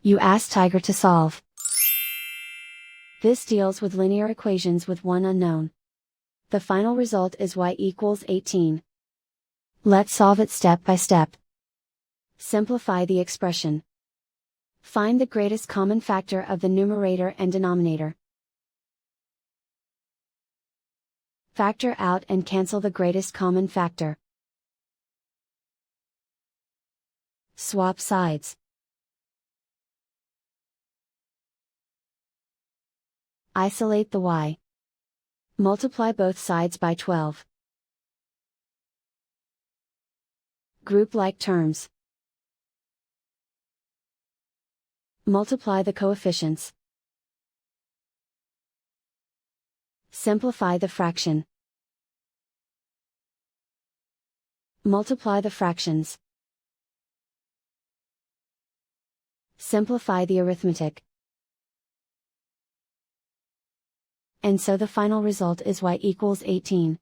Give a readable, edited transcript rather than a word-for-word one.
You ask Tiger to solve. This deals with linear equations with one unknown. The final result is y equals 18. Let's solve it step by step. Simplify the expression. Find the greatest common factor of the numerator and denominator. Factor out and cancel the greatest common factor. Swap sides. Isolate the y. Multiply both sides by 12. Group like terms. Multiply the coefficients. Simplify the fraction. Multiply the fractions. Simplify the arithmetic. And so the final result is y equals 18.